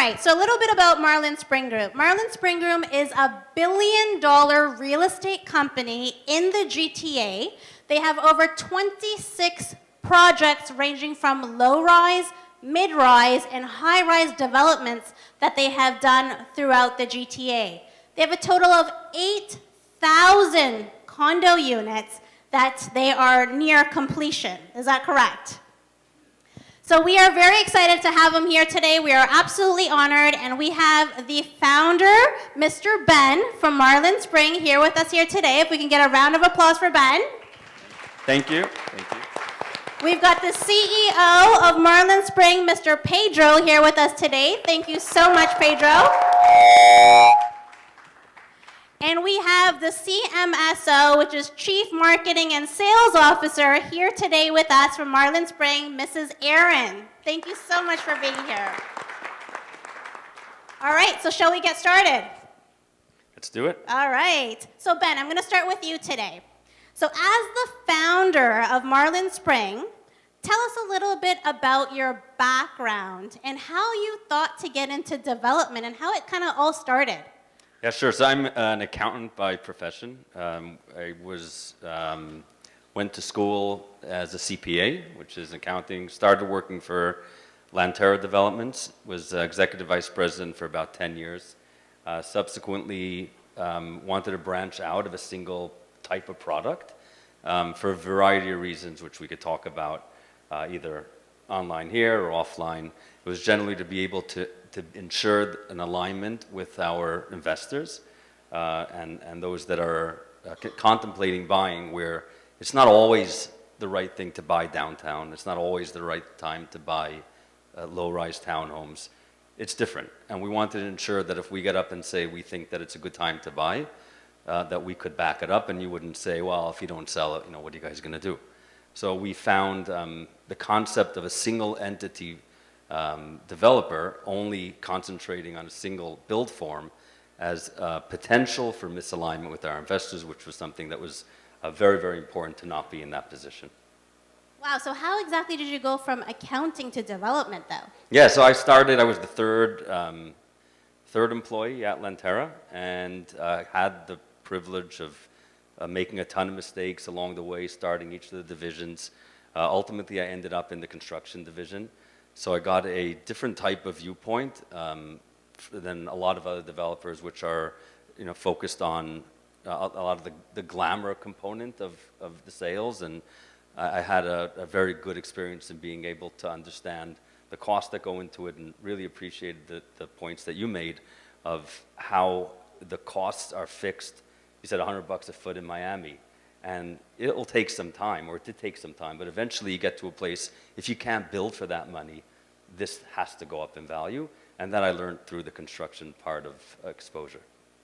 right, so a little bit about Marlin Spring Group. Marlin Spring Group is a billion-dollar real estate company in the GTA. They have over 26 projects ranging from low-rise, mid-rise, and high-rise developments that they have done throughout the GTA. They have a total of 8,000 condo units that they are near completion. Is that correct? So we are very excited to have him here today. We are absolutely honored, and we have the founder, Mr. Ben from Marlin Spring, here with us here today. If we can get a round of applause for Ben. Thank you. Thank you. We've got the CEO of Marlin Spring, Mr. Pedro, here with us today. Thank you so much, Pedro. And we have the CMSO, which is Chief Marketing and Sales Officer, here today with us from Marlin Spring, Mrs. Aaron. Thank you so much for being here. All right, so shall we get started? Let's do it. All right. So Ben, I'm going to start with you today. So as the founder of Marlin Spring, tell us a little bit about your background and how you thought to get into development and how it kind of all started. Yeah, sure. So I'm an accountant by profession. I went to school as a CPA, which is accounting. Started working for Lantera Developments. Was executive vice president for about 10 years. Subsequently, wanted to branch out of a single type of product for a variety of reasons, which we could talk about either online here or offline. It was generally to be able to ensure an alignment with our investors and those that are contemplating buying, where it's not always the right thing to buy downtown. It's not always the right time to buy low-rise townhomes. It's different. And we wanted to ensure that if we get up and say we think that it's a good time to buy, that we could back it up, and you wouldn't say, well, if you don't sell it, what are you guys going to do? So we found the concept of a single entity developer only concentrating on a single build form as potential for misalignment with our investors, which was something that was very, very important to not be in that position. Wow, so how exactly did you go from accounting to development, though? Yeah, so I was the third employee at Lantera, and had the privilege of making a ton of mistakes along the way, starting each of the divisions. Ultimately, I ended up in the construction division. So I got a different type of viewpoint than a lot of other developers, which are, focused on a lot of the glamour component of the sales. And I had a very good experience in being able to understand the costs that go into it, and really appreciated the points that you made of how the costs are fixed. You said $100 a foot in Miami. And it'll take some time, or it did take some time, but eventually you get to a place, if you can't build for that money, this has to go up in value. And that I learned through the construction part of exposure.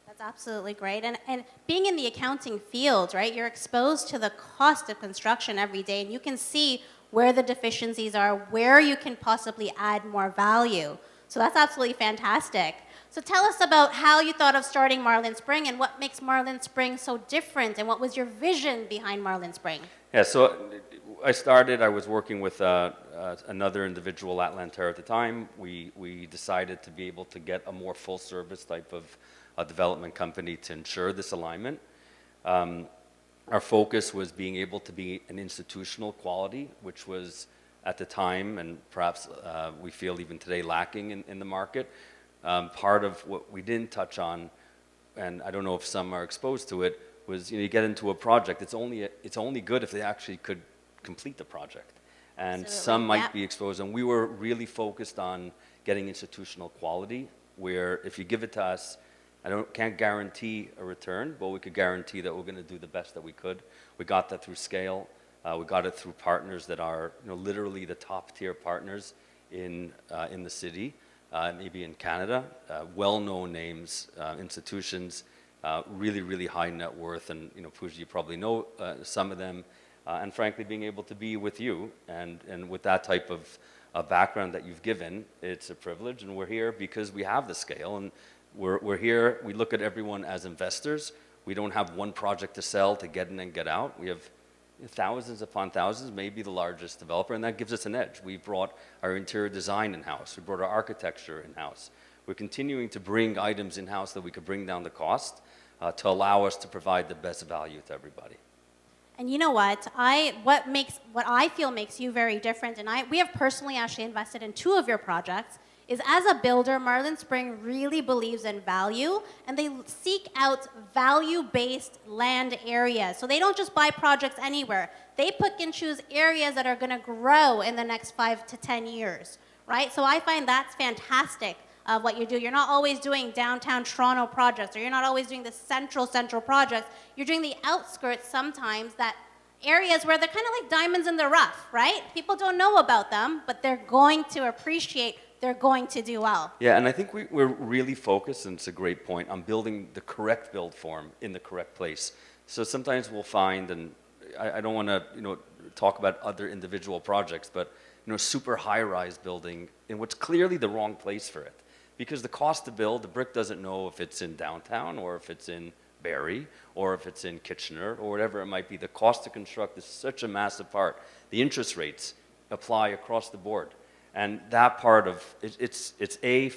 That's absolutely great. And being in the accounting field, right, you're exposed to the cost of construction every day, and you can see where the deficiencies are, where you can possibly add more value. So that's absolutely fantastic. So tell us about how you thought of starting Marlin Spring and what makes Marlin Spring so different, and what was your vision behind Marlin Spring? Yeah, so I was working with another individual at Lantera at the time. We decided to be able to get a more full service type of development company to ensure this alignment. Our focus was being able to be an institutional quality, which was at the time, and perhaps we feel even today, lacking in the market. Part of what we didn't touch on, and I don't know if some are exposed to it, was you get into a project, it's only good if they actually could complete the project. And Absolutely. some might be exposed, and we were really focused on getting institutional quality, where if you give it to us, can't guarantee a return, but we could guarantee that we're going to do the best that we could. We got that through scale. We got it through partners that are literally the top tier partners in the city. Maybe in Canada, well-known names, institutions, really, really high net worth, and Puja, you probably know some of them, and frankly, being able to be with you and with that type of background that you've given, it's a privilege, and we're here because we have the scale, and we're here. We look at everyone as investors. We don't have one project to sell to get in and get out. We have thousands upon thousands, maybe the largest developer, and that gives us an edge. We brought our interior design in-house. We brought our architecture in-house. we're continuing to bring items in-house that we could bring down the cost to allow us to provide the best value to everybody. And you know what? What I feel makes you very different, and we have personally actually invested in 2 of your projects, is as a builder, Marlin Spring really believes in value, and they seek out value-based land areas. So they don't just buy projects anywhere. They pick and choose areas that are going to grow in the next 5 to 10 years, right? So I find that's fantastic of what you do. You're not always doing downtown Toronto projects, or you're not always doing the central projects. You're doing the outskirts sometimes, that areas where they're kind of like diamonds in the rough, right? People don't know about them, but they're going to appreciate, they're going to do well. Yeah, and I think we're really focused, and it's a great point, on building the correct build form in the correct place. So sometimes we'll find, and I don't want to talk about other individual projects, but super high-rise building in what's clearly the wrong place for it. Because the cost to build, the brick doesn't know if it's in downtown or if it's in Barrie or if it's in Kitchener or whatever it might be. The cost to construct is such a massive part. The interest rates apply across the board. And that part of it's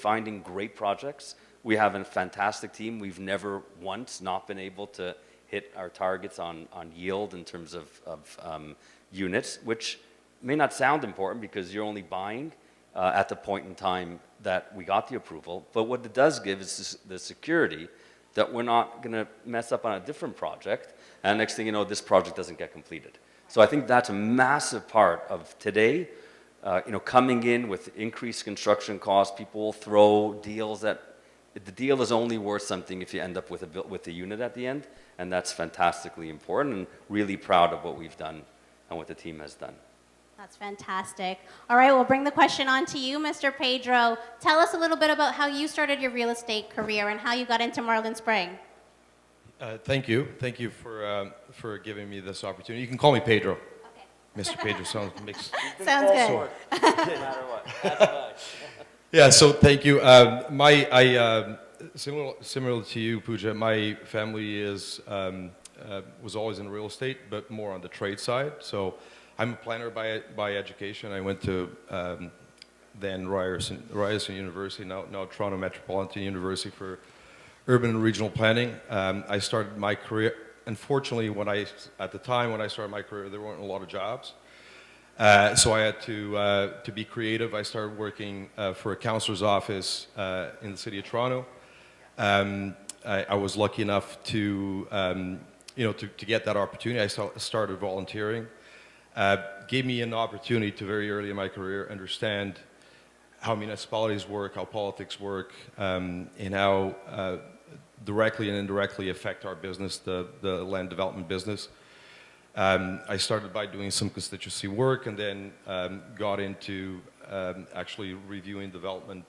finding great projects. We have a fantastic team. We've never once not been able to hit our targets on yield in terms of units, which may not sound important because you're only buying at the point in time that we got the approval. But what it does give is the security that we're not going to mess up on a different project, and next thing you know, this project doesn't get completed. So I think that's a massive part of today. Coming in with increased construction costs, people will throw deals that the deal is only worth something if you end up with a unit at the end, and that's fantastically important, and really proud of what we've done and what the team has done. That's fantastic. All right, we'll bring the question on to you, Mr. Pedro. Tell us a little bit about how you started your real estate career and how you got into Marlin Spring. Thank you. Thank you for giving me this opportunity. You can call me Pedro. Okay. Mr. Pedro sounds Sounds good. No matter what. That's fine. Yeah, so thank you. Similar to you, Puja, my family was always in real estate, but more on the trade side. So I'm a planner by education. I went to then Ryerson University, now Toronto Metropolitan University for urban and regional planning. I started my career, unfortunately, at the time when I started my career, there weren't a lot of jobs. So I had to be creative. I started working for a councillor's office in the city of Toronto. I was lucky enough to get that opportunity. I started volunteering. Gave me an opportunity to very early in my career understand how municipalities work, how politics work, and how directly and indirectly affect our business, the land development business. I started by doing some constituency work, and then got into actually reviewing development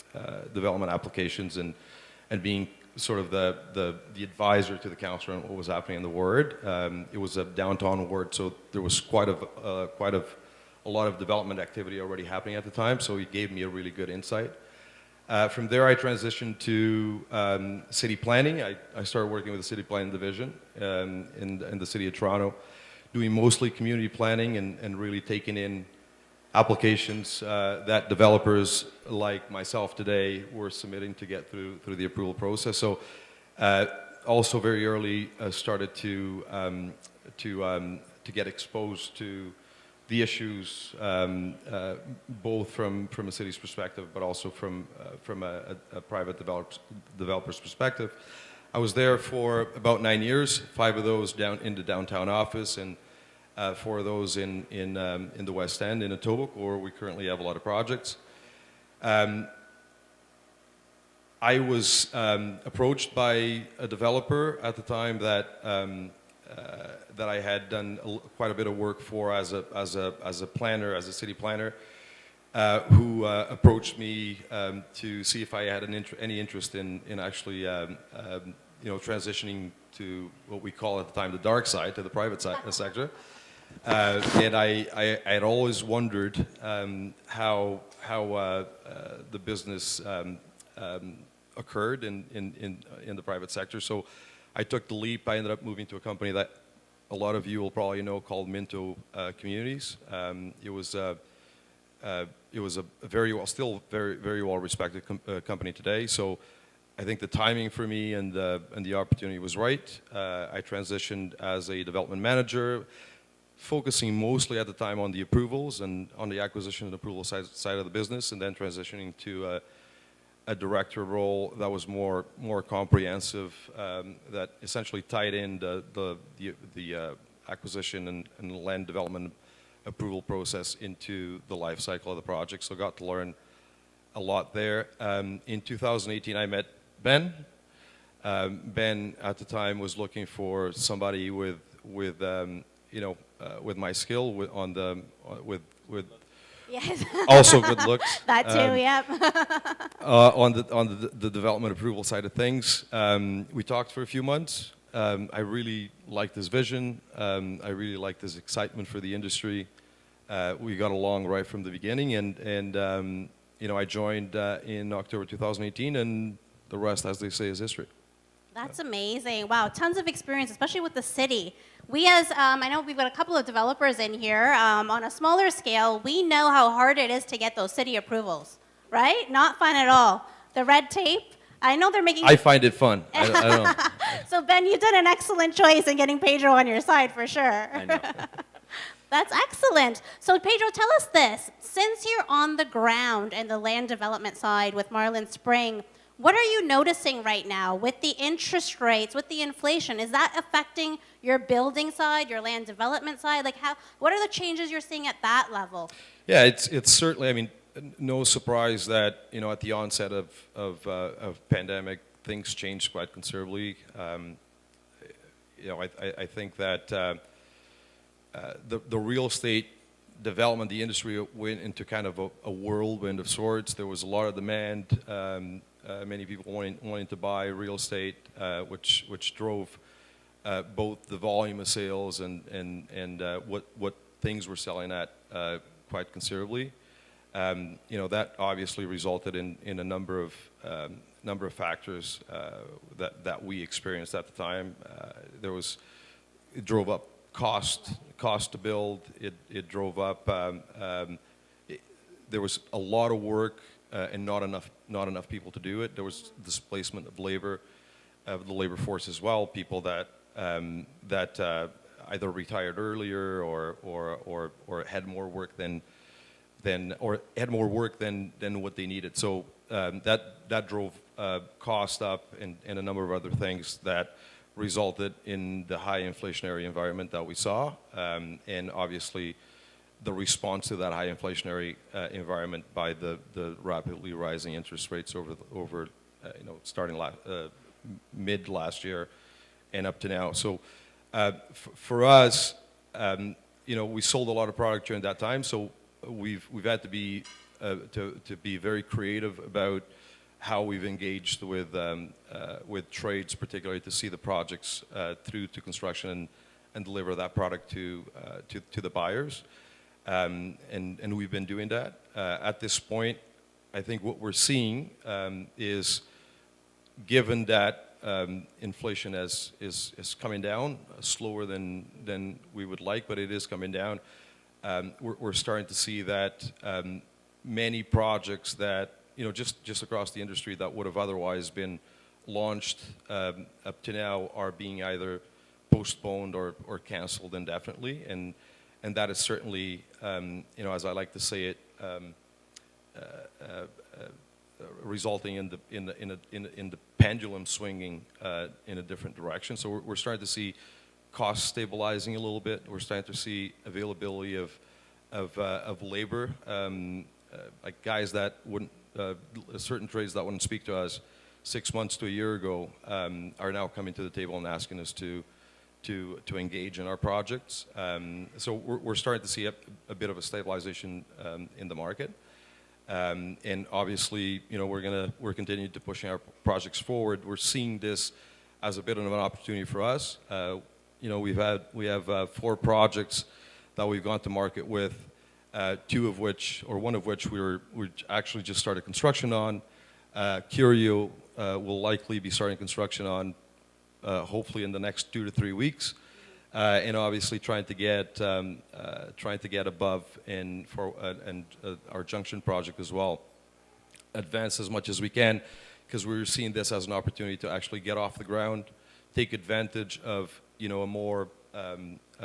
applications and being sort of the advisor to the councillor on what was happening in the ward. It was a downtown ward, so there was quite a lot of development activity already happening at the time, so it gave me a really good insight. From there, I transitioned to city planning. I started working with the city planning division in the city of Toronto, doing mostly community planning and really taking in applications that developers like myself today were submitting to get through the approval process. So also very early started to get exposed to the issues, both from a city's perspective, but also from a private developer's perspective. I was there for about 9 years, 5 of those down in the downtown office, and 4 of those in the West End, in Etobicoke, where we currently have a lot of projects. I was approached by a developer at the time that I had done quite a bit of work for as a planner, as a city planner, who approached me to see if I had any interest in actually transitioning to what we call at the time the dark side, to the private sector. And I had always wondered how the business occurred in the private sector. So I took the leap. I ended up moving to a company that a lot of you will probably know called Minto Communities. It was it was a very well, still very well respected company today. So I think the timing for me and the opportunity was right. I transitioned as a development manager, focusing mostly at the time on the approvals and on the acquisition and approval side of the business, and then transitioning to a director role that was more comprehensive, that essentially tied in the acquisition and land development approval process into the life cycle of the project. So I got to learn a lot there. In 2018, I met Ben. Ben at the time was looking for somebody with my skill with Yes. also good looks. That too, yep. On the development approval side of things, we talked for a few months. I really liked his vision. I really liked his excitement for the industry. We got along right from the beginning, and I joined in October 2018, and the rest, as they say, is history. That's amazing. Wow, tons of experience, especially with the city. We I know we've got a couple of developers in here. On a smaller scale, we know how hard it is to get those city approvals, right? Not fun at all. The red tape, I know they're making... I find it fun. I don't know. So Ben, you did an excellent choice in getting Pedro on your side, for sure. I know. That's excellent. So Pedro, tell us this. Since you're on the ground and the land development side with Marlin Spring, what are you noticing right now with the interest rates, with the inflation? Is that affecting your building side, your land development side? Like, what are the changes you're seeing at that level? Yeah, it's certainly. I mean, no surprise that at the onset of pandemic, things changed quite considerably. I think that the real estate development, the industry went into kind of a whirlwind of sorts. There was a lot of demand. Many people wanting to buy real estate, which drove both the volume of sales and what things were selling at quite considerably. That obviously resulted in a number of factors that we experienced at the time. It drove up cost to build. It drove up. There was a lot of work and not enough people to do it. There was displacement of labor, of the labor force as well. People that either retired earlier or had more work than what they needed. So that drove cost up and a number of other things that resulted in the high inflationary environment that we saw, and obviously the response to that high inflationary environment by the rapidly rising interest rates over starting mid last year and up to now. So for us, we sold a lot of product during that time. So we've had to be very creative about how we've engaged with trades, particularly to see the projects through to construction and deliver that product to the buyers. And we've been doing that. At this point, I think what we're seeing is, given that inflation is coming down slower than we would like, but it is coming down, we're starting to see that many projects that just across the industry that would have otherwise been launched up to now are being either postponed or canceled indefinitely, and that is certainly, as I like to say it, resulting in the pendulum swinging in a different direction. So we're starting to see costs stabilizing a little bit. We're starting to see availability of labor, like guys that wouldn't, certain trades that wouldn't speak to us 6 months to a year ago are now coming to the table and asking us to engage in our projects. So we're starting to see a bit of a stabilization in the market. And obviously, we're continuing to push our projects forward. We're seeing this as a bit of an opportunity for us. We have 4 projects that we've gone to market with, one of which we actually just started construction on. Curio will likely be starting construction on hopefully in the next 2 to 3 weeks. and obviously trying to get above our Junction project as well, advance as much as we can, because we're seeing this as an opportunity to actually get off the ground, take advantage of a more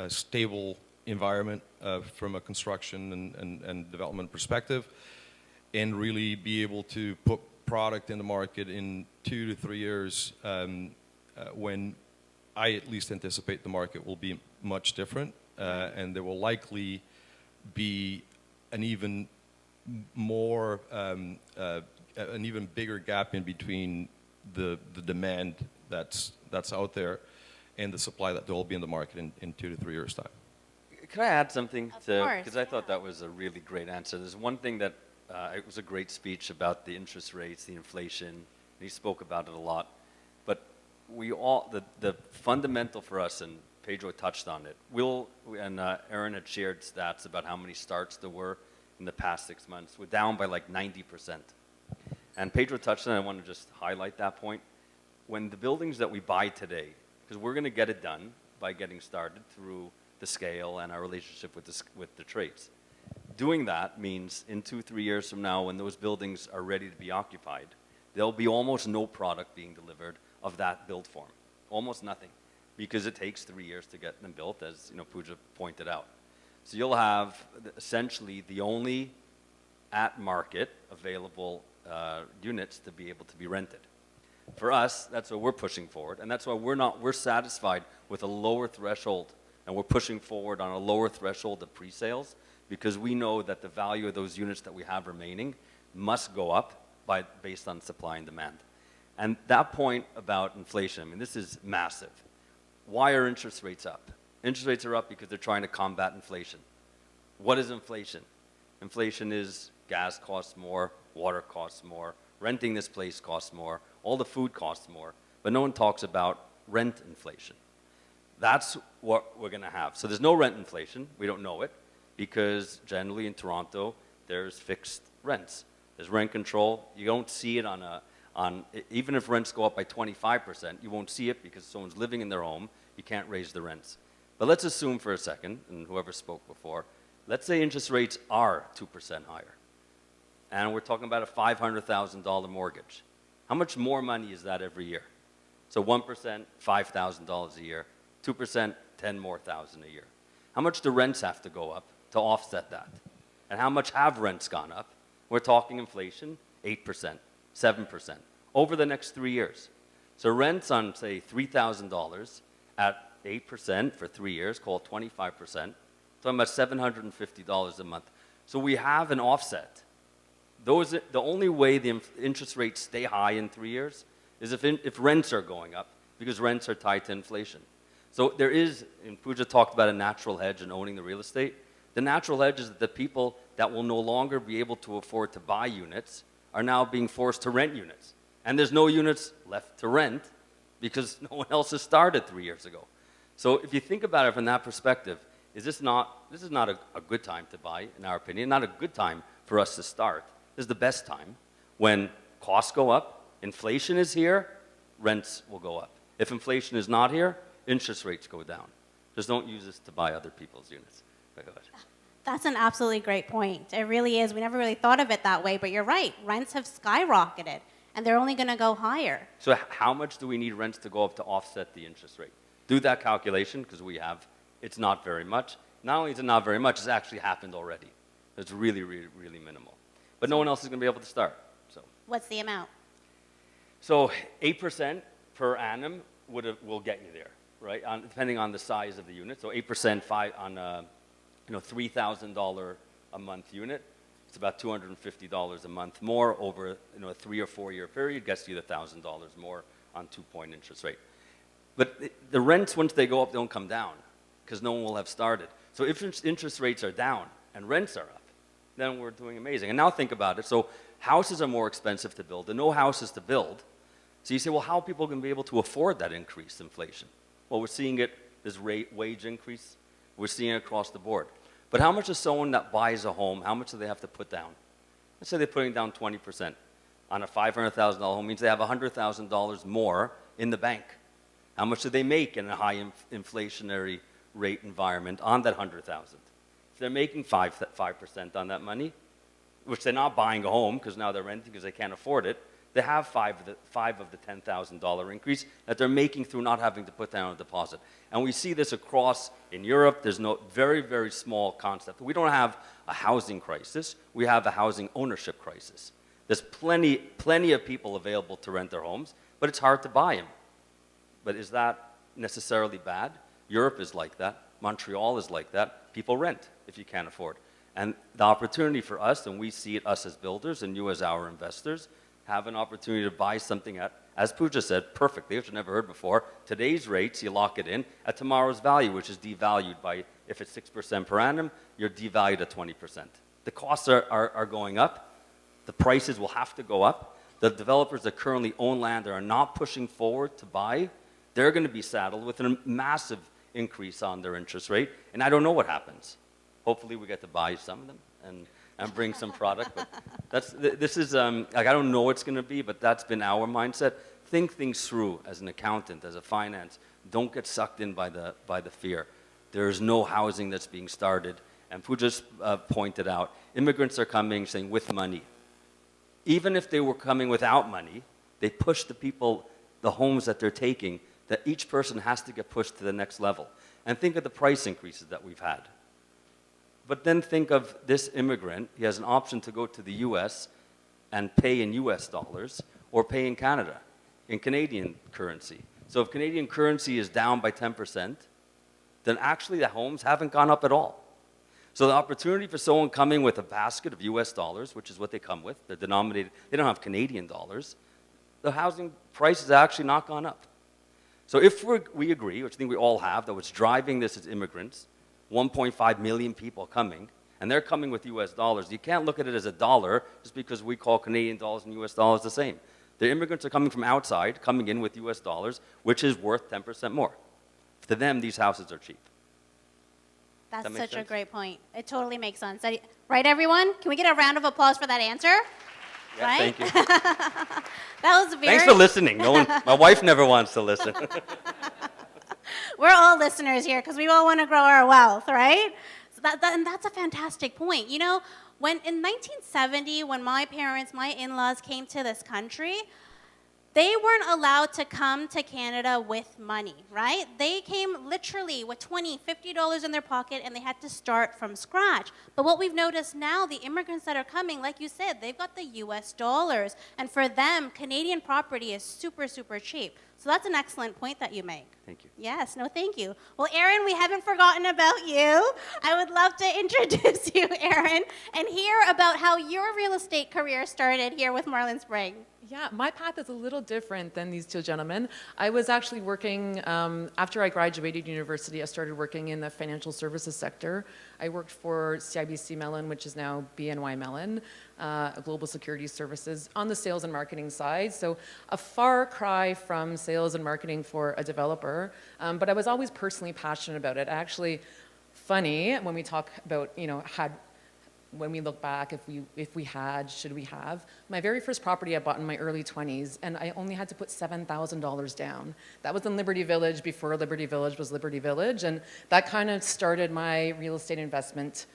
stable environment from a construction and development perspective, and really be able to put product in the market in 2 to 3 years, when I at least anticipate the market will be much different, and there will likely be an even more, an even bigger gap in between the demand that's out there and the supply that will be in the market in 2 to 3 years' time. Could I add something Of to, course, because I thought that was a really great answer. There's one thing that, it was a great speech about the interest rates, the inflation, and he spoke about it a lot. But we all, the fundamental for us, and Pedro touched on it, Aaron had shared stats about how many starts there were in the past 6 months. We're down by like 90%. And Pedro touched on it, I want to just highlight that point. When the buildings that we buy today, because we're going to get it done by getting started through the scale and our relationship with the trades. Doing that means in 2, 3 years from now, when those buildings are ready to be occupied, there'll be almost no product being delivered of that build form. Almost nothing, because it takes 3 years to get them built, as Puja pointed out. So you'll have essentially the only at-market available units to be able to be rented. For us, that's what we're pushing forward, and that's why we're satisfied with a lower threshold, and we're pushing forward on a lower threshold of pre-sales, because we know that the value of those units that we have remaining must go up based on supply and demand. And that point about inflation, I mean, this is massive. Why are interest rates up? Interest rates are up because they're trying to combat inflation. What is inflation? Inflation is gas costs more, water costs more, renting this place costs more, all the food costs more, but no one talks about rent inflation. That's what we're going to have. So there's no rent inflation. We don't know it, because generally in Toronto, there's fixed rents. There's rent control. You don't see it even if rents go up by 25%, you won't see it because someone's living in their home. You can't raise the rents. But let's assume for a second, and whoever spoke before, let's say interest rates are 2% higher, and we're talking about a $500,000 mortgage. How much more money is that every year? So 1%, $5,000 a year. 2%, 10 more thousand a year. How much do rents have to go up to offset that? And how much have rents gone up? We're talking inflation, 8%, 7%, over the next 3 years. So rents on, say, $3,000 at 8% for 3 years, call it 25%, talking about $750 a month. So we have an offset. The only way the interest rates stay high in 3 years is if rents are going up, because rents are tied to inflation. So there is, and Puja talked about a natural hedge in owning the real estate. The natural hedge is that the people that will no longer be able to afford to buy units are now being forced to rent units. And there's no units left to rent because no one else has started 3 years ago. So if you think about it from that perspective, this is not a good time to buy, in our opinion, not a good time for us to start. This is the best time. When costs go up, inflation is here, rents will go up. If inflation is not here, interest rates go down. Just don't use this to buy other people's units. Go ahead. That's an absolutely great point. It really is. We never really thought of it that way, but you're right. Rents have skyrocketed, and they're only going to go higher. So how much do we need rents to go up to offset the interest rate? Do that calculation, because it's not very much. Not only is it not very much, it's actually happened already. It's really, really, really minimal. But no one else is going to be able to start. So What's the amount? So 8% per annum will get you there, right? Depending on the size of the unit. So 8% on a $3,000 a month unit. It's about $250 a month more over a 3 or 4 year period. Gets you the $1,000 more on 2-point interest rate. But the rents, once they go up, don't come down because no one will have started. So if interest rates are down and rents are up, then we're doing amazing. And now think about it. So houses are more expensive to build. There are no houses to build. So you say, well, how are people going to be able to afford that increased inflation? Well, we're seeing it, this wage increase. We're seeing it across the board. But how much is someone that buys a home, how much do they have to put down? Let's say they're putting down 20%. On a $500,000 home means they have $100,000 more in the bank. How much do they make in a high inflationary rate environment on that 100,000. If they're making 5% on that money, which they're not buying a home because now they're renting because they can't afford it, they have five of the $10,000 increase that they're making through not having to put down a deposit. And we see this across in Europe. There's no very, very small concept. We don't have a housing crisis. We have a housing ownership crisis. There's plenty of people available to rent their homes, but it's hard to buy them. But is that necessarily bad? Europe is like that. Montreal is like that. People rent if you can't afford. And the opportunity for us, and we see it us as builders and you as our investors, have an opportunity to buy something at, as Puja said, perfectly, which I've never heard before. Today's rates, you lock it in at tomorrow's value, which is devalued by, if it's 6% per annum, you're devalued at 20%. The costs are going up. The prices will have to go up. The developers that currently own land that are not pushing forward to buy, they're going to be saddled with a massive increase on their interest rate, and I don't know what happens. Hopefully we get to buy some of them and bring some product, but this is, like, I don't know what it's going to be, but that's been our mindset. Think things through as an accountant, as a finance. Don't get sucked in by the fear. There's no housing that's being started, and Puja's pointed out, immigrants are coming saying with money. Even if they were coming without money, they push the people, the homes that they're taking, that each person has to get pushed to the next level. And think of the price increases that we've had. But then think of this immigrant. He has an option to go to the US and pay in US dollars or pay in Canada, in Canadian currency. So if Canadian currency is down by 10%, then actually the homes haven't gone up at all. So the opportunity for someone coming with a basket of US dollars, which is what they come with, they're denominated, they don't have Canadian dollars, the housing price has actually not gone up. So if we agree, which I think we all have, that what's driving this is immigrants, 1.5 million people coming, and they're coming with US dollars. You can't look at it as a dollar just because we call Canadian dollars and US dollars the same. The immigrants are coming from outside, coming in with US dollars, which is worth 10% more. To them, these houses are cheap. That's such a great point. It totally makes sense. Right, everyone? Can we get a round of applause for that answer? Yeah, right? thank you. That was very... Thanks for listening. No one, my wife never wants to listen. We're all listeners here because we all want to grow our wealth, right? So and that's a fantastic point. You know, when in 1970, when my parents, my in-laws came to this country, they weren't allowed to come to Canada with money, right? They came literally with $20, $50 in their pocket, and they had to start from scratch. But what we've noticed now, the immigrants that are coming, like you said, they've got the US dollars. And for them, Canadian property is super, super cheap. So that's an excellent point that you make. Thank you. Yes, no, thank you. Well, Aaron, we haven't forgotten about you. I would love to introduce you, Aaron, and hear about how your real estate career started here with Marlin Spring. Yeah, my path is a little different than these two gentlemen. I was actually working, after I graduated university, I started working in the financial services sector. I worked for CIBC Mellon, which is now BNY Mellon, Global Security Services, on the sales and marketing side. So a far cry from sales and marketing for a developer, but I was always personally passionate about it. Actually, funny, when we talk about, you know, when we look back, should we have? My very first property I bought in my early 20s, and I only had to put $7,000 down. That was in Liberty Village before Liberty Village was Liberty Village, and that kind of started my real estate investment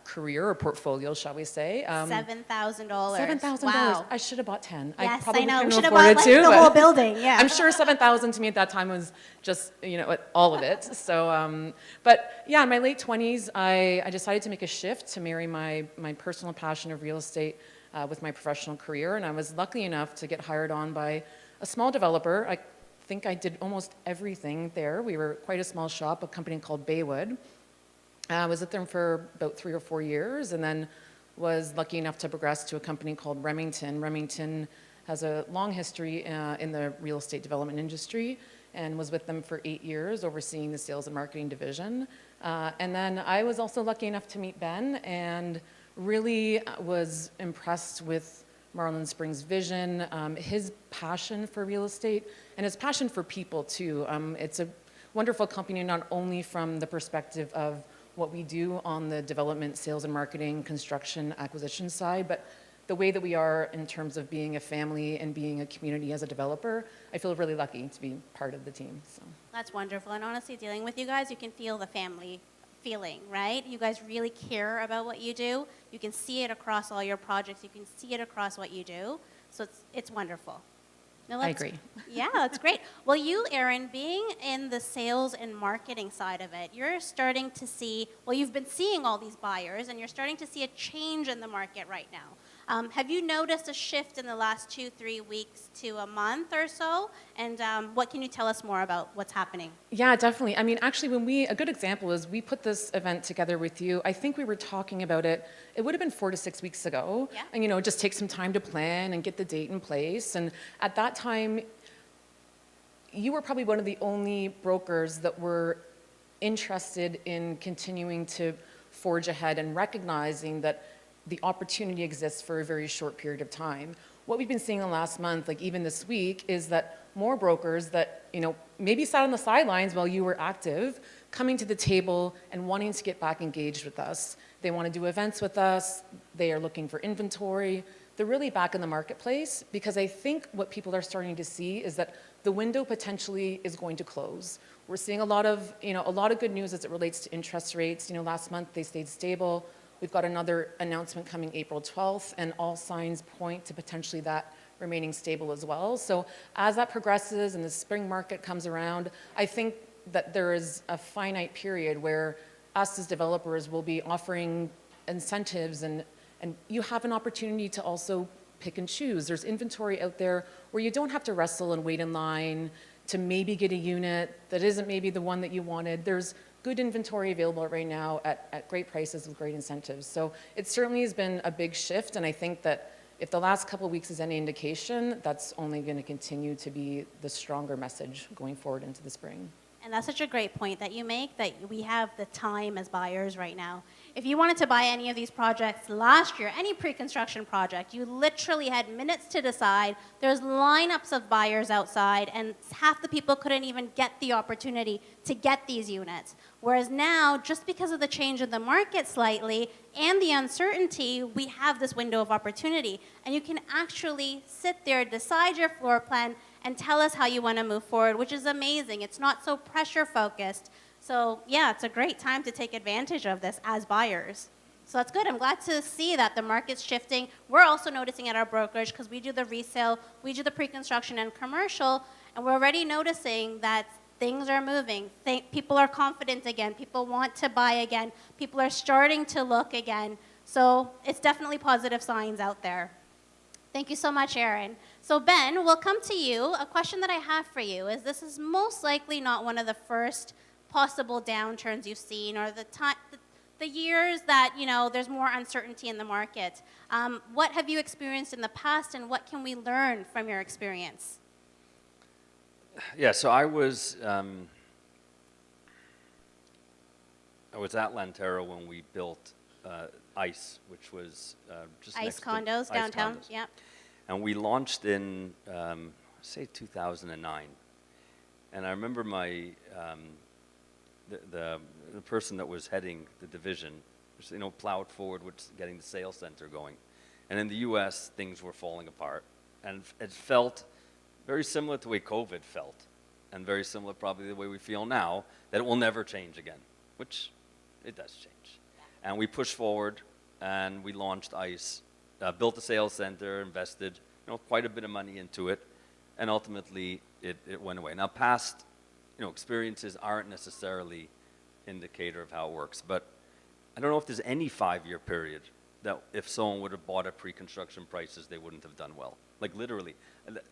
career or portfolio, shall we say. $7,000. $7,000. Wow. I should have bought 10. Yes, I probably I know. We couldn't should have afford bought it too, the whole building. Yeah. I'm sure 7,000 to me at that time was just, you know, all of it. So, but yeah, in my late 20s, I decided to make a shift to marry my personal passion of real estate with my professional career, and I was lucky enough to get hired on by a small developer. I think I did almost everything there. We were quite a small shop, a company called Baywood. I was with them for about 3 or 4 years, and then was lucky enough to progress to a company called Remington. Remington has a long history in the real estate development industry, and was with them for 8 years, overseeing the sales and marketing division. And then I was also lucky enough to meet Ben, and really was impressed with Marlin Spring's vision, his passion for real estate, and his passion for people too. It's a wonderful company, not only from the perspective of what we do on the development, sales and marketing, construction, acquisition side, but the way that we are in terms of being a family and being a community as a developer, I feel really lucky to be part of the team. So. That's wonderful. And honestly, dealing with you guys, you can feel the family feeling, right? You guys really care about what you do. You can see it across all your projects. You can see it across what you do. So it's wonderful. Now I agree. Yeah, that's great. Well, you, Erin, being in the sales and marketing side of it, you're starting to see, well, you've been seeing all these buyers, and you're starting to see a change in the market right now. Have you noticed a shift in the last 2-3 weeks to a month or so? And what can you tell us more about what's happening? Yeah, definitely. I mean, actually, a good example is we put this event together with you. I think we were talking about it, it would have been 4 to 6 weeks ago. Yeah. And, it just takes some time to plan and get the date in place. And at that time, you were probably one of the only brokers that were interested in continuing to forge ahead and recognizing that the opportunity exists for a very short period of time. What we've been seeing in the last month, like even this week, is that more brokers that, maybe sat on the sidelines while you were active, coming to the table and wanting to get back engaged with us. They want to do events with us. They are looking for inventory. They're really back in the marketplace because I think what people are starting to see is that the window potentially is going to close. We're seeing a lot of good news as it relates to interest rates. Last month they stayed stable. We've got another announcement coming April 12th, and all signs point to potentially that remaining stable as well. So as that progresses and the spring market comes around, I think that there is a finite period where us as developers will be offering incentives, and you have an opportunity to also pick and choose. There's inventory out there where you don't have to wrestle and wait in line to maybe get a unit that isn't maybe the one that you wanted. There's good inventory available right now at great prices with great incentives. So it certainly has been a big shift, and I think that if the last couple of weeks is any indication, that's only going to continue to be the stronger message going forward into the spring. And that's such a great point that you make, that we have the time as buyers right now. If you wanted to buy any of these projects last year, any pre-construction project, you literally had minutes to decide. There's lineups of buyers outside, and half the people couldn't even get the opportunity to get these units. Whereas now, just because of the change in the market slightly and the uncertainty, we have this window of opportunity. And you can actually sit there, decide your floor plan, and tell us how you want to move forward, which is amazing. It's not so pressure focused. So yeah, it's a great time to take advantage of this as buyers. So that's good. I'm glad to see that the market's shifting. We're also noticing at our brokerage, because we do the resale, we do the pre-construction and commercial, and we're already noticing that things are moving. People are confident again. People want to buy again. People are starting to look again. So it's definitely positive signs out there. Thank you so much, Erin. So Ben, we'll come to you. A question that I have for you is, this is most likely not one of the first possible downturns you've seen, or the years that there's more uncertainty in the market. What have you experienced in the past, and what can we learn from your experience? Yeah, so I was at Lantero when we built ICE, which was just ICE next to condos ICE downtown. condos. Yep. And we launched in, say, 2009. And I remember the person that was heading the division, plowed forward with getting the sales center going. And in the U.S., things were falling apart. And it felt very similar to the way COVID felt, and very similar probably the way we feel now, that it will never change again, which it does change. And we pushed forward, and we launched ICE, built a sales center, invested quite a bit of money into it, and ultimately it went away. Now, past experiences aren't necessarily indicator of how it works, but I don't know if there's any 5-year period that if someone would have bought at pre-construction prices, they wouldn't have done well. Like literally.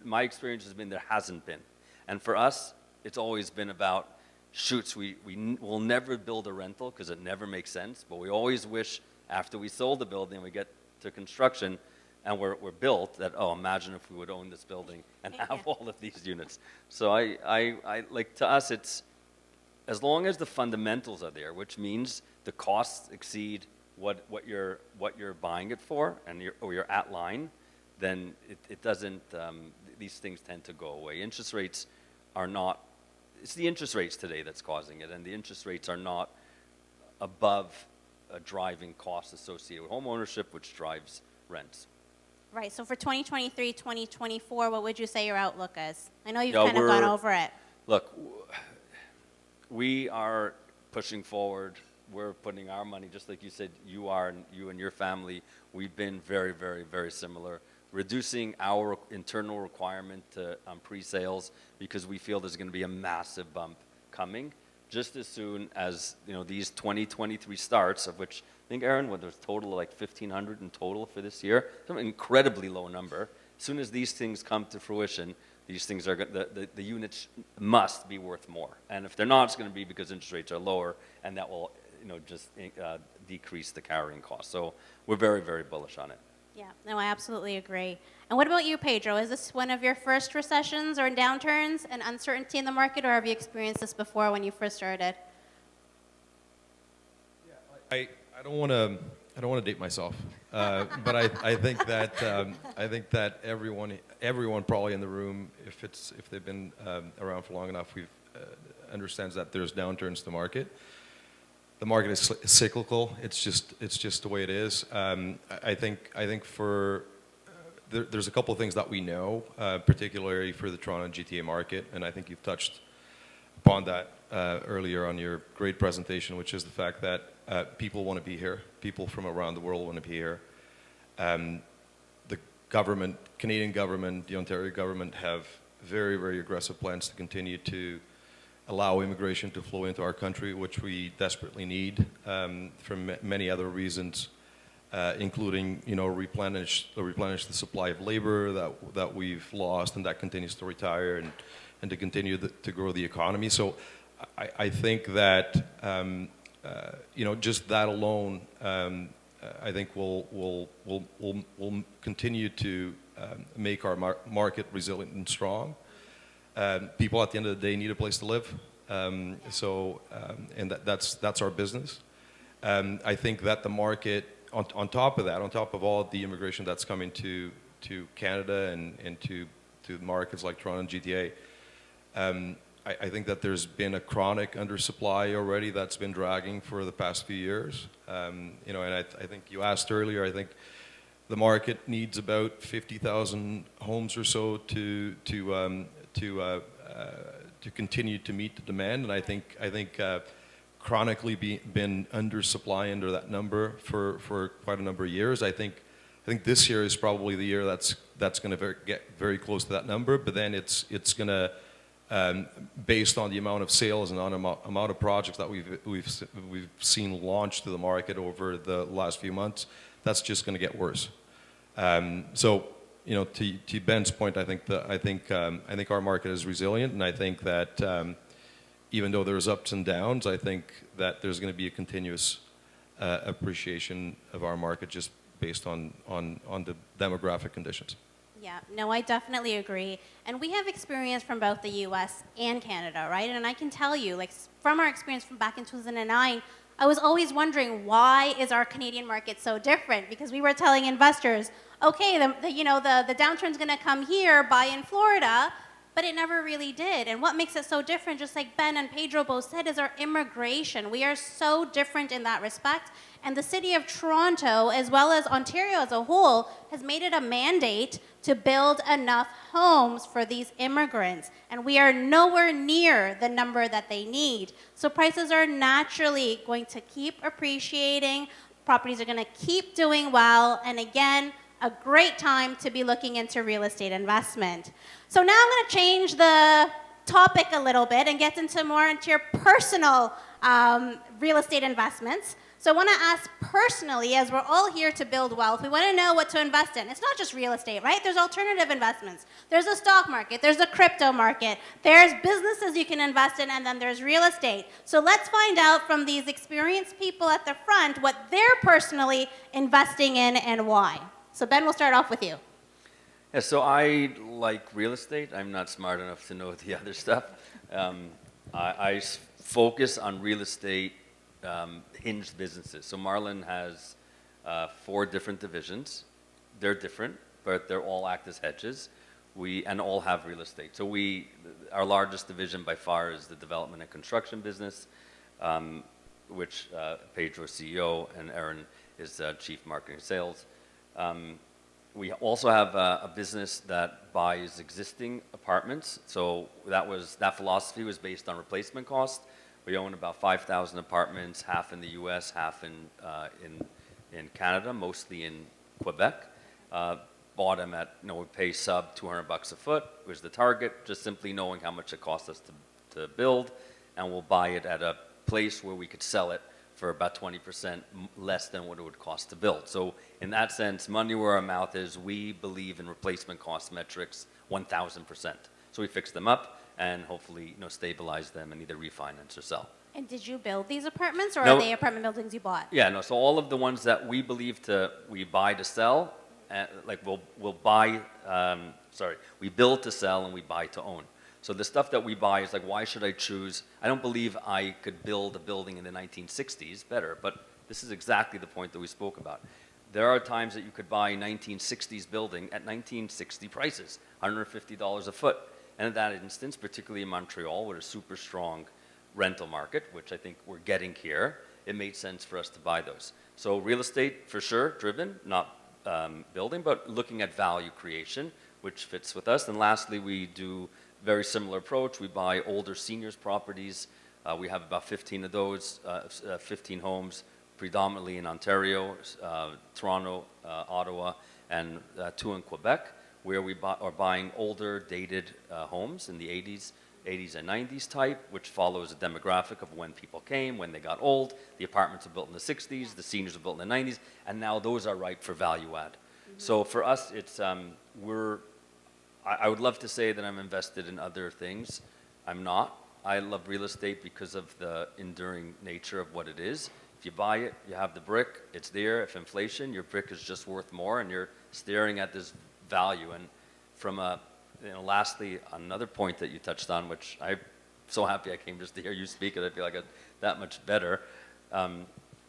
My experience has been there hasn't been. And for us, it's always been about shoots. We will never build a rental because it never makes sense, but we always wish after we sold the building, we get to construction and we're built that, imagine if we would own this building and have all of these units. So I like, to us, it's as long as the fundamentals are there, which means the costs exceed what you're buying it for, and you're at line, then it doesn't, these things tend to go away. Interest rates are not, it's the interest rates today that's causing it, and the interest rates are not above a driving cost associated with home ownership, which drives rents. Right, so for 2023, 2024, what would you say your outlook is? I know you've Yeah, kind of gone we're- over it. Look, we are pushing forward. We're putting our money, just like you said, you are, and you and your family, we've been very, very, very similar. Reducing our internal requirement to pre-sales because we feel there's going to be a massive bump coming just as soon as, you know, these 2023 starts, of which I think, Aaron, what there's total like 1,500 in total for this year, some incredibly low number. As soon as these things come to fruition, these things are the units must be worth more, and if they're not, it's going to be because interest rates are lower, and that will, you know, just decrease the carrying cost. So we're very, very bullish on it. Yeah, no, I absolutely agree. And what about you, Pedro? Is this one of your first recessions or downturns and uncertainty in the market, or have you experienced this before when you first started? I don't want to date myself, but I think that everyone probably in the room, if they've been around for long enough, understands that there's downturns to the market. The market is cyclical. It's just the way it is. I think there's a couple of things that we know, particularly for the Toronto GTA market, and I think you've touched upon that earlier on your great presentation, which is the fact that people want to be here. People from around the world want to be here. The government, Canadian government, the Ontario government have very, very aggressive plans to continue to allow immigration to flow into our country, which we desperately need for many other reasons, including, you know, replenish the supply of labor that we've lost and that continues to retire, and to continue to grow the economy. So I think that you know, just that alone, I think will continue to make our market resilient and strong. People at the end of the day need a place to live, and that's our business. I think that the market, on top of that, on top of all the immigration that's coming to Canada and to markets like Toronto and GTA, I think that there's been a chronic undersupply already that's been dragging for the past few years. You know, and I think you asked earlier, I think the market needs about 50,000 homes or so to continue to meet the demand, and I think chronically been undersupply under that number for quite a number of years. I think this year is probably the year that's going to get very close to that number, but then it's going to, based on the amount of sales and amount of projects that we've seen launched to the market over the last few months, that's just going to get worse. So, you know, to Ben's point, I think our market is resilient, and I think that even though there's ups and downs, I think that there's going to be a continuous appreciation of our market just based on the demographic conditions. Yeah, no, I definitely agree. And we have experience from both the US and Canada, right? And I can tell you, like, from our experience from back in 2009, I was always wondering, why is our Canadian market so different? Because we were telling investors, okay, the downturn's going to come here, buy in Florida, but it never really did. And what makes it so different, just like Ben and Pedro both said, is our immigration. We are so different in that respect. And the city of Toronto, as well as Ontario as a whole, has made it a mandate to build enough homes for these immigrants. And we are nowhere near the number that they need. So prices are naturally going to keep appreciating. Properties are going to keep doing well. And again, a great time to be looking into real estate investment. So now I'm going to change the topic a little bit and get into your personal real estate investments. So I want to ask personally, as we're all here to build wealth, we want to know what to invest in. It's not just real estate, right? There's alternative investments. There's a stock market. There's a crypto market. There's businesses you can invest in, and then there's real estate. So let's find out from these experienced people at the front what they're personally investing in and why. So Ben, we'll start off with you. Yeah, so I like real estate. I'm not smart enough to know the other stuff. I focus on real estate hinged businesses. So Marlin has 4 different divisions. They're different, but they're all act as hedges. And all have real estate. So our largest division by far is the development and construction business, which Pedro is CEO and Aaron is Chief Marketing and Sales. We also have a business that buys existing apartments. So that philosophy was based on replacement cost. We own about 5,000 apartments, half in the U.S., half in Canada, mostly in Quebec. Bought them at, we pay sub $200 a foot was the target, just simply knowing how much it costs us to build, and we'll buy it at a place where we could sell it for about 20% less than what it would cost to build. So in that sense, money where our mouth is, we believe in replacement cost metrics 1,000%. So we fix them up and hopefully stabilize them and either refinance or sell. And did you build these apartments, or No. are they apartment buildings you bought? Yeah, no, so all of the ones that we believe we buy to sell, like we'll buy, we build to sell and we buy to own. So the stuff that we buy is like, why should I choose? I don't believe I could build a building in the 1960s better, but this is exactly the point that we spoke about. There are times that you could buy a 1960s building at 1960 prices, $150 a foot. And in that instance, particularly in Montreal, with a super strong rental market, which I think we're getting here, it made sense for us to buy those. So real estate, for sure, driven, not building, but looking at value creation, which fits with us. And lastly, we do very similar approach. We buy older seniors properties. We have about 15 of those, 15 homes, predominantly in Ontario, Toronto, Ottawa, and 2 in Quebec, where we are buying older, dated homes in the 80s and 90s type, which follows a demographic of when people came, when they got old. The apartments were built in the 60s, the seniors were built in the 90s, and now those are ripe for value add. So for us, it's I would love to say that I'm invested in other things. I'm not. I love real estate because of the enduring nature of what it is. If you buy it, you have the brick, it's there. If inflation, your brick is just worth more, and you're staring at this value. And from lastly, another point that you touched on, which I'm so happy I came just to hear you speak it, I feel like I'm that much better.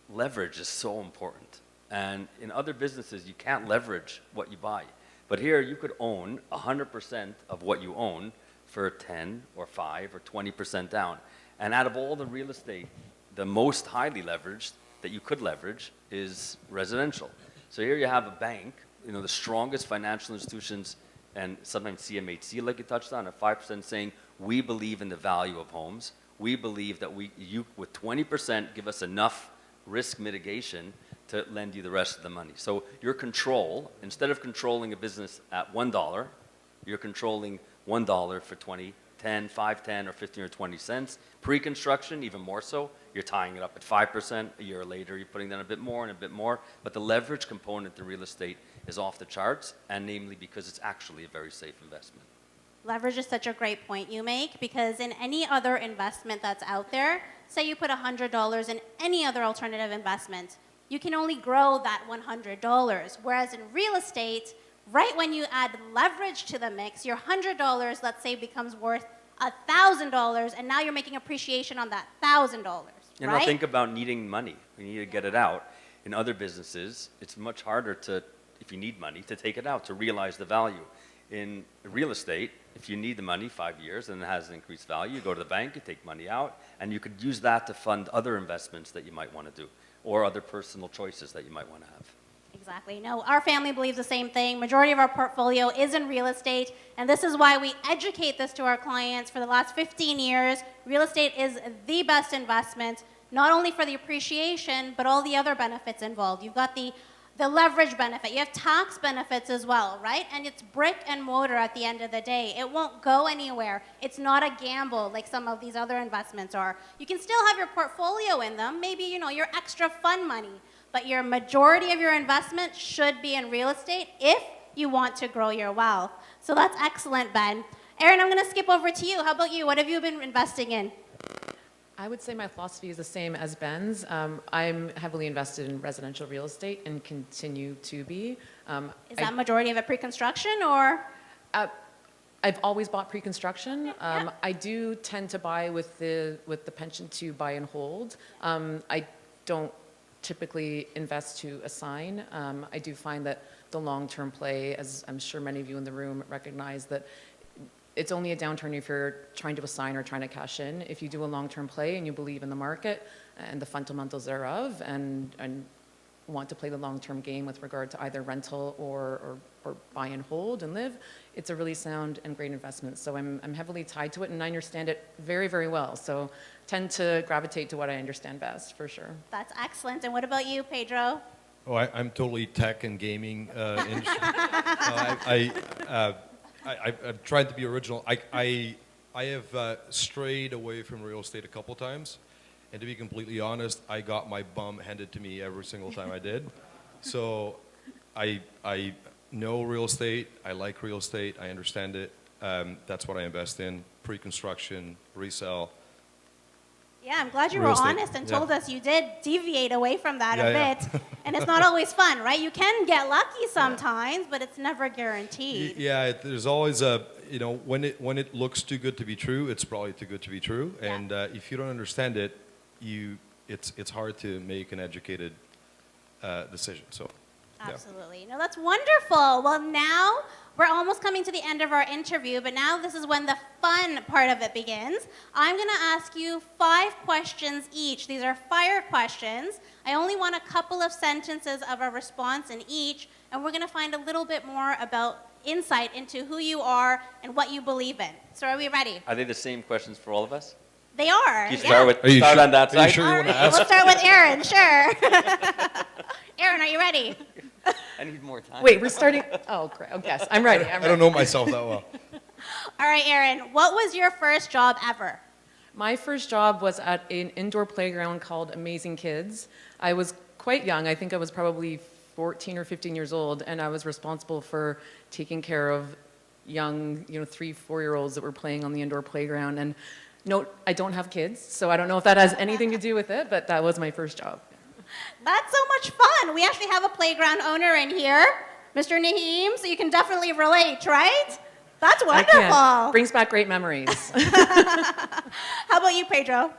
Leverage is so important. And in other businesses, you can't leverage what you buy. But here, you could own 100% of what you own for 10 or 5 or 20% down. And out of all the real estate, the most highly leveraged that you could leverage is residential. So here you have a bank, the strongest financial institutions, and sometimes CMHC, like you touched on, at 5% saying, we believe in the value of homes. We believe that you with 20% give us enough risk mitigation to lend you the rest of the money. So your control, instead of controlling a business at $1, you're controlling $1 for 20, 10, 5, 10, or 15 or 20 cents. Pre-construction, even more so, you're tying it up at 5%. A year later, you're putting down a bit more and a bit more. But the leverage component to real estate is off the charts, and namely because it's actually a very safe investment. Leverage is such a great point you make, because in any other investment that's out there, say you put $100 in any other alternative investment, you can only grow that $100. Whereas in real estate, right when you add leverage to the mix, your $100, let's say, becomes worth $1,000, and now you're making appreciation on that $1,000, And right? now think about needing money. You need to get it out. In other businesses, it's much harder to, if you need money, to take it out, to realize the value. In real estate, if you need the money 5 years and it has an increased value, you go to the bank, you take money out, and you could use that to fund other investments that you might want to do, or other personal choices that you might want to have. Exactly. No, our family believes the same thing. Majority of our portfolio is in real estate, and this is why we educate this to our clients for the last 15 years. Real estate is the best investment, not only for the appreciation, but all the other benefits involved. You've got the leverage benefit. You have tax benefits as well, right? And it's brick and mortar at the end of the day. It won't go anywhere. It's not a gamble like some of these other investments are. You can still have your portfolio in them, maybe, your extra fund money, but your majority of your investment should be in real estate if you want to grow your wealth. So that's excellent, Ben. Erin, I'm going to skip over to you. How about you? What have you been investing in? I would say my philosophy is the same as Ben's. I'm heavily invested in residential real estate and continue to be. Is that majority of it pre-construction, or? I've always bought pre-construction. Yeah. I do tend to buy with the pension to buy and hold. I don't typically invest to assign. I do find that the long-term play, as I'm sure many of you in the room recognize, that it's only a downturn if you're trying to assign or trying to cash in. If you do a long-term play and you believe in the market and the fundamentals thereof, and want to play the long-term game with regard to either rental or or buy and hold and live, it's a really sound and great investment. So I'm heavily tied to it, and I understand it very, very well. So tend to gravitate to what I understand best, for sure. That's excellent. And what about you, Pedro? Oh, I'm totally tech and gaming industry. I'm trying to be original. I have strayed away from real estate a couple times, and to be completely honest, I got my bum handed to me every single time I did. So I know real estate. I like real estate. I understand it. That's what I invest in: pre-construction, resale. Yeah, I'm glad you were Real estate, honest and yeah. told us you did deviate away from that Yeah, a yeah. bit. And it's not always fun, right? You can get lucky sometimes, but it's never guaranteed. Yeah, there's always a, when it looks too good to be true, it's probably too good to be true. Yeah. And if you don't understand it, it's hard to make an educated decision. So, yeah. Absolutely. No, that's wonderful. Well, now we're almost coming to the end of our interview, but now this is when the fun part of it begins. I'm going to ask you 5 questions each. These are fire questions. I only want a couple of sentences of a response in each, and we're going to find a little bit more about insight into who you are and what you believe in. So are we ready? Are they the same questions for all of us? They are. You yeah. start with Are you start sure- on that are you side. sure All you wanna right, ask? we'll start with Aaron, sure. Aaron, are you ready? I need more time. Wait, we're starting. Oh, great. Oh, yes, I'm ready. I don't know myself that well. All right, Aaron, what was your first job ever? My first job was at an indoor playground called Amazing Kids. I was quite young. I think I was probably 14 or 15 years old, and I was responsible for taking care of young, 3, 4-year-olds that were playing on the indoor playground. And note, I don't have kids, so I don't know if that has anything to do with it, but that was my first job. That's so much fun. We actually have a playground owner in here, Mr. Naheem, so you can definitely relate, right? That's I can. wonderful. Brings back great memories. How about you, Pedro?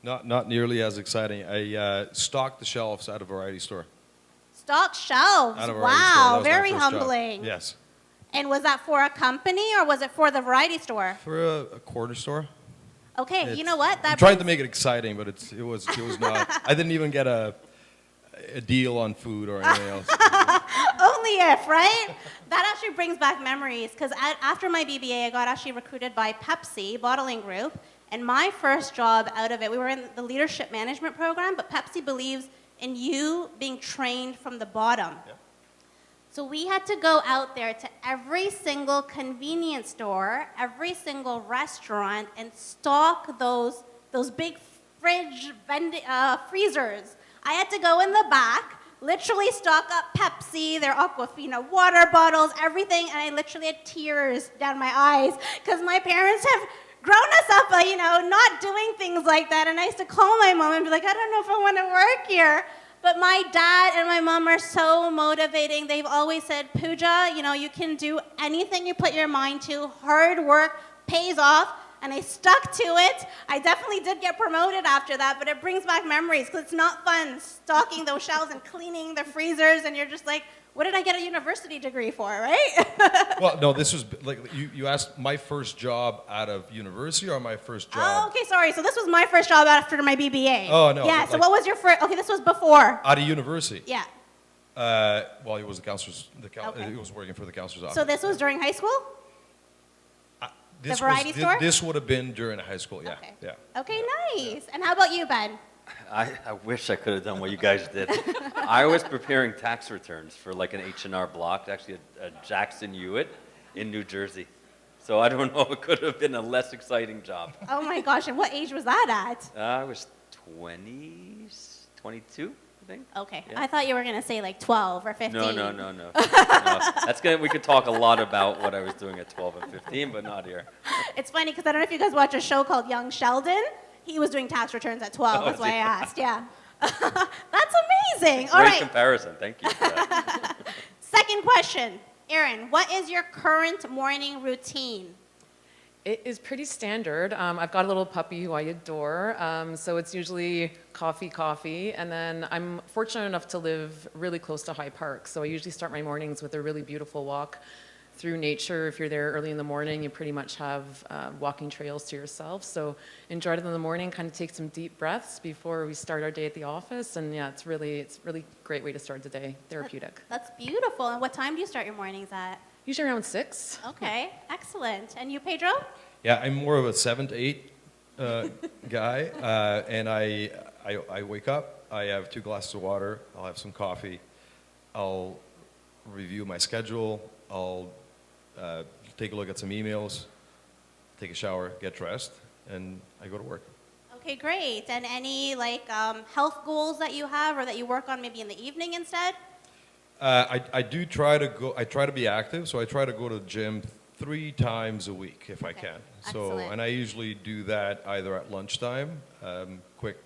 Not nearly as exciting. I stocked the shelves at a variety store. Stock shelves. At a variety store. That Wow, was my very first job. humbling. Yes. And was that for a company or was it for the variety store? For a corner store. Okay, you know what? I'm trying to make it exciting, but it was not. I didn't even get a deal on food or anything else. Only if, right? That actually brings back memories because after my BBA, I got actually recruited by Pepsi Bottling Group. And my first job out of it, we were in the leadership management program, but Pepsi believes in you being trained from the bottom. Yep. So we had to go out there to every single convenience store, every single restaurant, and stock those big freezers. I had to go in the back, literally stock up Pepsi, their Aquafina water bottles, everything, and I literally had tears down my eyes because my parents have grown us up, not doing things like that. And I used to call my mom and be like, I don't know if I want to work here. But my dad and my mom are so motivating. They've always said, Puja, you can do anything you put your mind to. Hard work pays off. And I stuck to it. I definitely did get promoted after that, but it brings back memories because it's not fun stocking those shelves and cleaning the freezers. And you're just like, what did I get a university degree for, right? Well, no, this was like you asked my first job out of university or my first job. Oh, okay, sorry. So this was my first job after my BBA. Oh, no, Yeah, but so like- what was your first? Okay, this was before. Out of university. Yeah. Well, he was the counselor's. Okay. He was working for the counselor's office. So this was during high school? This variety was, store? This would have been during high school. Yeah. Okay. Yeah. Okay, nice. And how about you, Ben? I wish I could have done what you guys did. I was preparing tax returns for like an H&R Block, actually a Jackson Hewitt in New Jersey. So I don't know, it could have been a less exciting job. Oh my gosh, and what age was that at? I was 22, I think. Okay, Yeah. I thought you were going to say like 12 or 15. No. That's good. We could talk a lot about what I was doing at 12 and 15, but not here. It's funny because I don't know if you guys watch a show called Young Sheldon. He was doing tax returns at 12. Oh, That's why I yeah. asked, yeah. That's amazing. All Great right, comparison. Thank you for that. second question. Aaron, what is your current morning routine? It is pretty standard. I've got a little puppy who I adore, so it's usually coffee, and then I'm fortunate enough to live really close to High Park, so I usually start my mornings with a really beautiful walk through nature. If you're there early in the morning, you pretty much have walking trails to yourself. So enjoy it in the morning, kind of take some deep breaths before we start our day at the office. And yeah, it's really great way to start the day, therapeutic. That's beautiful. And what time do you start your mornings at? Usually around 6. Okay, excellent. And you, Pedro? Yeah, I'm more of a 7 to 8 guy, and I wake up, I have 2 glasses of water, I'll have some coffee, I'll review my schedule, I'll take a look at some emails, take a shower, get dressed, and I go to work. Okay, great. And any like health goals that you have or that you work on maybe in the evening instead? I do try to go, I try to be active, so I try to go to the gym 3 times a week if I can. So, Excellent. and I usually do that either at lunchtime, quick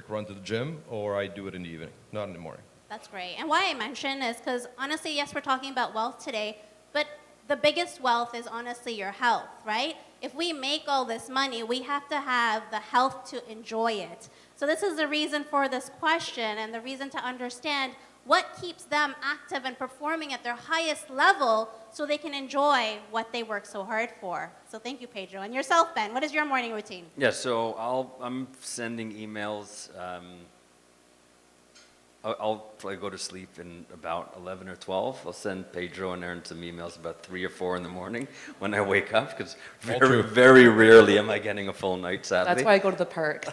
run to the gym, or I do it in the evening, not in the morning. That's great. And why I mention is because honestly, yes, we're talking about wealth today, but the biggest wealth is honestly your health, right? If we make all this money, we have to have the health to enjoy it. So this is the reason for this question and the reason to understand what keeps them active and performing at their highest level so they can enjoy what they work so hard for. So thank you, Pedro. And yourself, Ben, what is your morning routine? Yeah, so I'm sending emails. I'll probably go to sleep in about 11 or 12. I'll send Pedro and Aaron some emails about 3 or 4 in the morning when I wake up, because very rarely am I getting a full night, sadly. That's why I go to the park.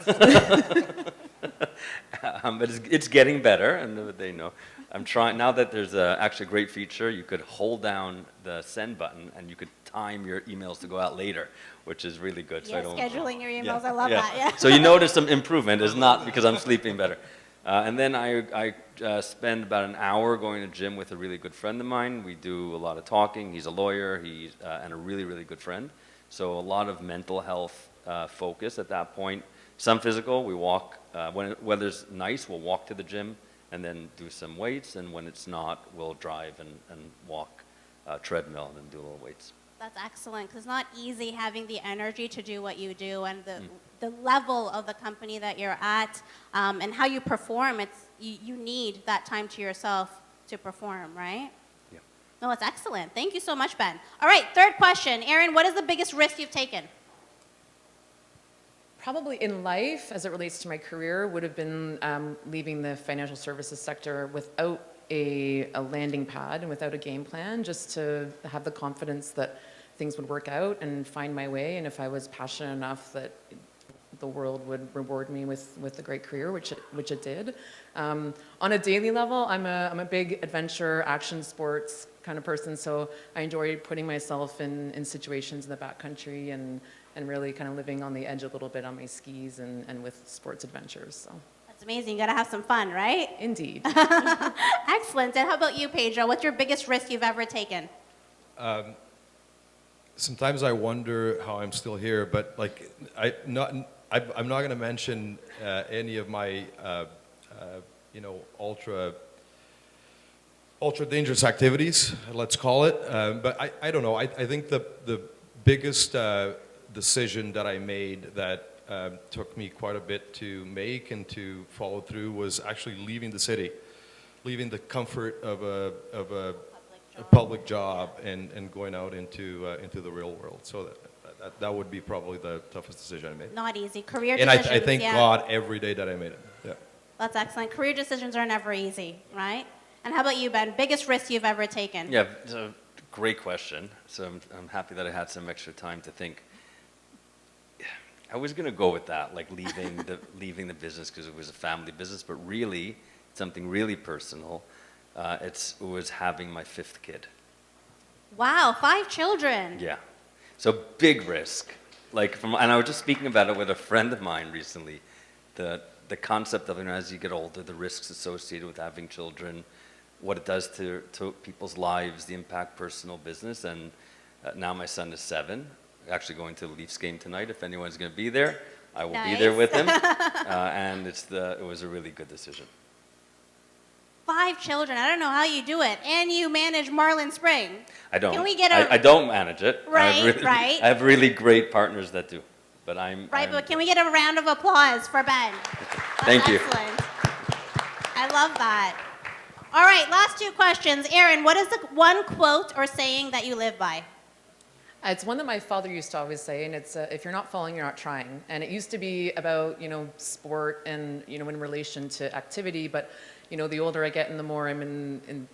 But it's getting better, and they know. I'm trying, now that there's actually a great feature, you could hold down the send button and you could time your emails to go out later, which is really good. Yeah, So scheduling your emails, I love that, yeah. So you notice some improvement. It's not because I'm sleeping better. And then I spend about an hour going to the gym with a really good friend of mine. We do a lot of talking. He's a lawyer, and a really, really good friend. So a lot of mental health focus at that point. Some physical, we walk, when weather's nice, we'll walk to the gym and then do some weights. And when it's not, we'll drive and walk treadmill and then do a little weights. That's excellent, because it's not easy having the energy to do what you do and the level of the company that you're at and how you perform. You need that time to yourself to perform, right? Yeah. No, it's excellent. Thank you so much, Ben. All right, third question. Aaron, what is the biggest risk you've taken? Probably in life, as it relates to my career, would have been leaving the financial services sector without a landing pad and without a game plan, just to have the confidence that things would work out and find my way. And if I was passionate enough, that the world would reward me with a great career, which it did. On a daily level, I'm a big adventure, action sports kind of person, so I enjoy putting myself in situations in the backcountry and really kind of living on the edge a little bit on my skis and with sports adventures. So. That's amazing. You got to have some fun, right? Indeed. Excellent. And how about you, Pedro? What's your biggest risk you've ever taken? Sometimes I wonder how I'm still here, but like I'm not going to mention any of my ultra dangerous activities, let's call it. But I don't know. I think the biggest decision that I made that took me quite a bit to make and to follow through was actually leaving the city, leaving the comfort of a public job and going out into the real world. So that would be probably the toughest decision I made. Not easy. Career and decisions. I thank yeah. God every day that I made it. Yeah. That's excellent. Career decisions are never easy, right? And how about you, Ben? Biggest risk you've ever taken? Yeah, it's a great question. So I'm happy that I had some extra time to think. I was going to go with that, like leaving the business because it was a family business, but really, something really personal. It was having my 5th kid. Wow, 5 children. Yeah. So big risk. And I was just speaking about it with a friend of mine recently. The concept of, as you get older, the risks associated with having children, what it does to people's lives, the impact personal business. And now my son is 7. Actually going to the Leafs game tonight. If anyone's going to be there, I will be there with him. And it was a really good decision. 5 children. I don't know how you do it. And you manage Marlin Spring. I don't. Can we get I don't manage it. Right, right. I have really great partners that do. But but can we get a round of applause for Ben? Thank you. Excellent. I love that. All right, last two questions. Aaron, what is the one quote or saying that you live by? It's one that my father used to always say, and it's if you're not falling, you're not trying. And it used to be about sport and in relation to activity, but the older I get and the more I'm in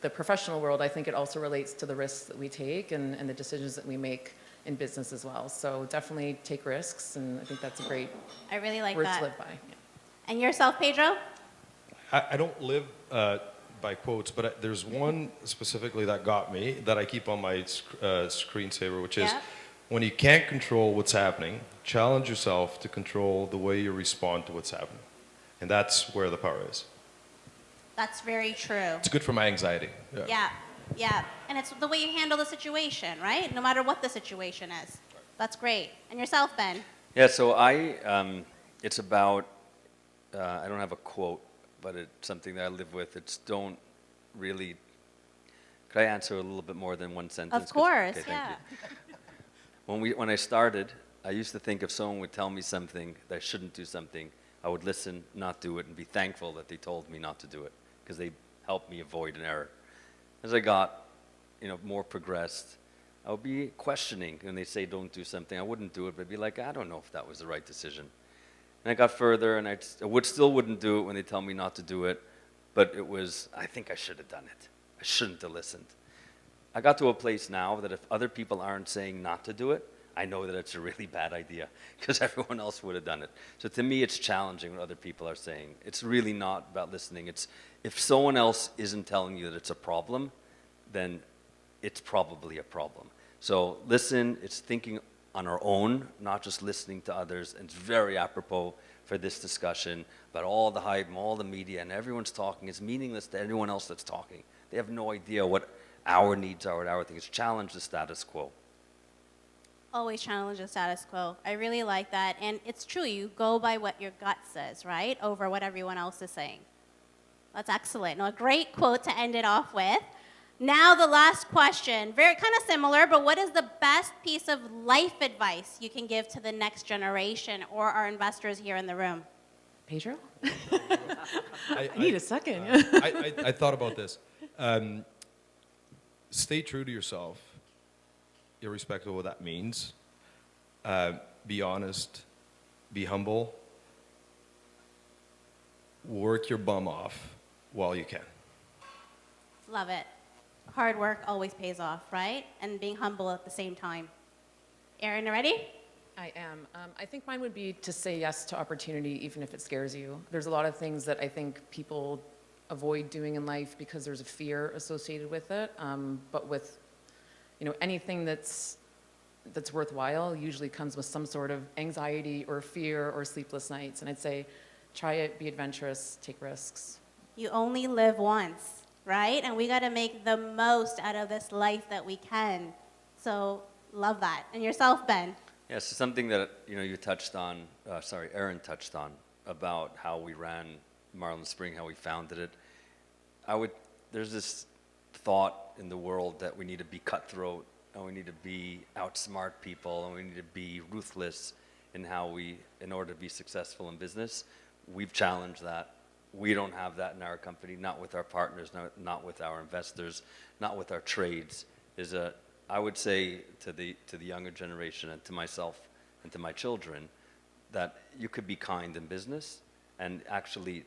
the professional world, I think it also relates to the risks that we take and the decisions that we make in business as well. So definitely take risks, and I think that's a great I really like word that. to live by. Yeah. And yourself, Pedro? I don't live by quotes, but there's one specifically that got me that I keep on my screensaver, which is Yeah. when you can't control what's happening, challenge yourself to control the way you respond to what's happening. And that's where the power is. That's very true. It's good for my anxiety. Yeah, yeah. And it's the way you handle the situation, right? No matter what the situation is. That's great. And yourself, Ben? Yeah, so it's about, I don't have a quote, but it's something that I live with. It's don't really, could I answer a little bit more than one sentence? Of course, Okay, thank yeah. you. When I started, I used to think if someone would tell me something that I shouldn't do something, I would listen, not do it, and be thankful that they told me not to do it, because they helped me avoid an error. As I got, more progressed, I would be questioning when they say don't do something. I wouldn't do it, but I'd be like, I don't know if that was the right decision. And I got further, and I still wouldn't do it when they tell me not to do it, but it was, I think I should have done it. I shouldn't have listened. I got to a place now that if other people aren't saying not to do it, I know that it's a really bad idea, because everyone else would have done it. So to me, it's challenging when other people are saying. It's really not about listening. It's if someone else isn't telling you that it's a problem, then it's probably a problem. So listen, it's thinking on our own, not just listening to others. And it's very apropos for this discussion about all the hype and all the media and everyone's talking. It's meaningless to anyone else that's talking. They have no idea what our needs are, what our things. Challenge the status quo. Always challenge the status quo. I really like that. And it's true, you go by what your gut says, right? Over what everyone else is saying. That's excellent. Now, a great quote to end it off with. Now the last question, very kind of similar, but what is the best piece of life advice you can give to the next generation or our investors here in the room? Pedro? I need a second. I thought about this. Stay true to yourself, irrespective of what that means. Be honest. Be humble. Work your bum off while you can. Love it. Hard work always pays off, right? And being humble at the same time. Aaron, ready? I am. I think mine would be to say yes to opportunity, even if it scares you. There's a lot of things that I think people avoid doing in life because there's a fear associated with it. But with, anything that's worthwhile usually comes with some sort of anxiety or fear or sleepless nights. And I'd say, try it, be adventurous, take risks. You only live once. Right? And we got to make the most out of this life that we can. So, love that. And yourself, Ben? Yeah, so something that, you touched on, Aaron touched on, about how we ran Marlin Spring, how we founded it. There's this thought in the world that we need to be cutthroat, and we need to outsmart people, and we need to be ruthless in order to be successful in business. We've challenged that. We don't have that in our company, not with our partners, not with our investors, not with our trades. I would say to the younger generation and to myself and to my children that you could be kind in business, and actually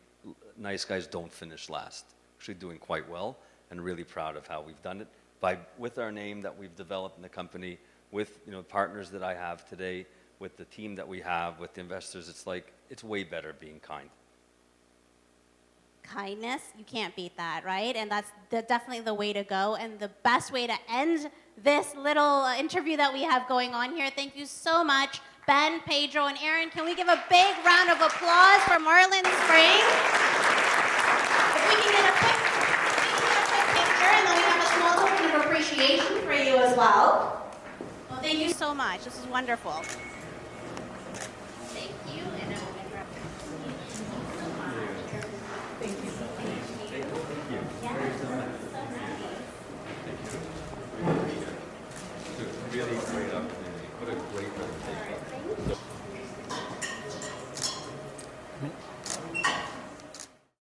nice guys don't finish last. Actually doing quite well, and really proud of how we've done it with our name that we've developed in the company, with partners that I have today, with the team that we have, with the investors. It's way better being kind. Kindness, you can't beat that, right? And that's definitely the way to go and the best way to end this little interview that we have going on here. Thank you so much, Ben, Pedro, and Aaron. Can we give a big round of applause for Marlin Spring? If we can get a quick picture, and then we have a small token of appreciation for you as well. Well, thank you so much. This is wonderful.